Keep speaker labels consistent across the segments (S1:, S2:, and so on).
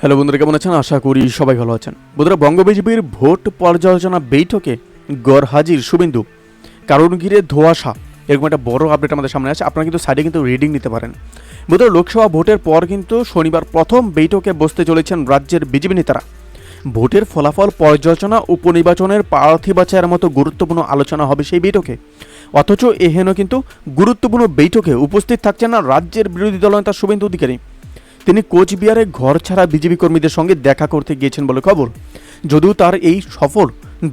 S1: Hello বন্ধুরা, কেমন আছেন? আশা করি সবাই ভালো আছেন। বন্ধুরা, বঙ্গ বিজেপির ভোট পর্যালোচনা বৈঠকে গড় হাজির শুভেন্দু। কারণ ঘিরে ধোঁয়াশা, এরকম একটা বড় আপডেট আমাদের সামনে আছে। আপনারা কিন্তু সাইডে কিন্তু রিডিং নিতে পারেন। বন্ধুরা, লোকসভা ভোটের পর কিন্তু শনিবার প্রথম বৈঠকে বসতে চলেছেন রাজ্যের বিজেপি নেতারা। ভোটের ফলাফল পর্যালোচনা, উপনির্বাচনের প্রার্থী বাছাইয়ের মতো গুরুত্বপূর্ণ আলোচনা হবে সেই বৈঠকে। অথচ এহেন কিন্তু গুরুত্বপূর্ণ বৈঠকে উপস্থিত থাকছেন না রাজ্যের বিরোধী দলনেতা শুভেন্দু অধিকারী। তিনি কোচবিহারে ঘর ছাড়া বিজেপি কর্মীদের সঙ্গে দেখা করতে গিয়েছেন বলে খবর, যদিও তার এই সফর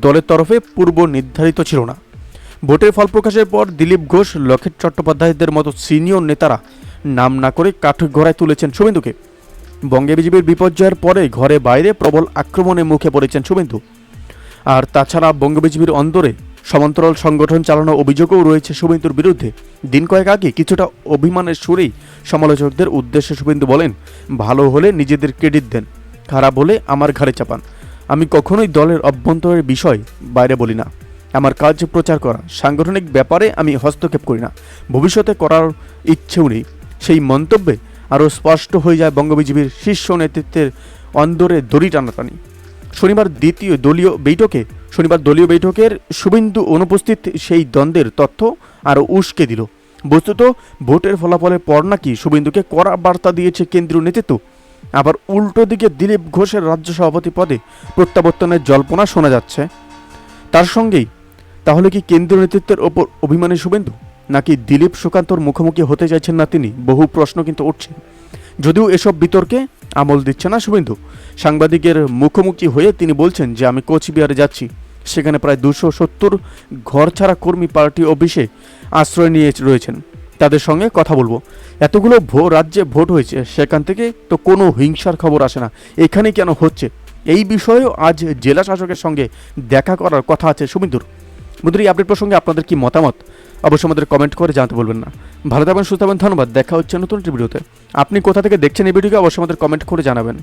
S1: দলের তরফে পূর্ব নির্ধারিত ছিল না। ভোটের ফল প্রকাশের পর দিলীপ ঘোষ, লকেট চট্টোপাধ্যায়দের মতো সিনিয়র নেতারা নাম না করে কাঠগড়ায় তুলেছেন শুভেন্দুকে। বঙ্গে বিজেপির বিপর্যয়ের পরে ঘরে বাইরে প্রবল আক্রমণে মুখে পড়েছেন শুভেন্দু। আর তাছাড়া বঙ্গ বিজেপির অন্দরে সমান্তরাল সংগঠন চালানোর অভিযোগও রয়েছে শুভেন্দুর বিরুদ্ধে। দিন কয়েক আগে কিছুটা অভিমানের সুরেই সমালোচকদের উদ্দেশ্যে শুভেন্দু বলেন, ভালো হলে নিজেদের ক্রেডিট দেন, খারাপ হলে আমার ঘাড়ে চাপান। আমি কখনোই দলের অভ্যন্তরের বিষয় বাইরে বলি না। আমার কাজ প্রচার করা, সাংগঠনিক ব্যাপারে আমি হস্তক্ষেপ করি না, ভবিষ্যতে করার ইচ্ছেও নেই। সেই মন্তব্যে আরও স্পষ্ট হয়ে যায় বঙ্গ বিজেপির শীর্ষ নেতৃত্বের অন্দরে দড়ি টানাটানি। শনিবার দলীয় বৈঠকের শুভেন্দু অনুপস্থিত সেই দ্বন্দ্বের তথ্য আরও উস্কে দিল। বস্তুত ভোটের ফলাফলের পর নাকি শুভেন্দুকে কড়া বার্তা দিয়েছে কেন্দ্রীয় নেতৃত্ব। আবার উল্টো দিকে দিলীপ ঘোষের রাজ্য সভাপতি পদে প্রত্যাবর্তনের জল্পনা শোনা যাচ্ছে। তার সঙ্গেই তাহলে কি কেন্দ্রীয় নেতৃত্বের ওপর অভিমানী শুভেন্দু, নাকি দিলীপ সুকান্তর মুখোমুখি হতে চাইছেন না তিনি? বহু প্রশ্ন কিন্তু উঠছে। যদিও এসব বিতর্কে আমল দিচ্ছে না শুভেন্দু। সাংবাদিকের মুখোমুখি হয়ে তিনি বলছেন যে আমি কোচবিহারে যাচ্ছি, সেখানে প্রায় 270 ঘরছাড়া কর্মী পার্টি অফিসে আশ্রয় নিয়ে রয়েছেন, তাদের সঙ্গে কথা বলবো। এতগুলো রাজ্যে ভোট হয়েছে, সেখান থেকে তো কোনো হিংসার খবর আসে না, এখানে কেন হচ্ছে? এই বিষয়েও আজ জেলা শাসকের সঙ্গে দেখা করার কথা আছে শুভেন্দুর। বন্ধুরা, এই আপডেট প্রসঙ্গে আপনাদের কি মতামত অবশ্যই আমাদের কমেন্ট করে জানাতে বলবেন না। ভালো থাকবেন, সুস্থ থাকবেন, ধন্যবাদ। দেখা হচ্ছে নতুন একটি ভিডিওতে। আপনি কোথা থেকে দেখছেন এই ভিডিওকে অবশ্যই আমাদের কমেন্ট করে জানাবেন।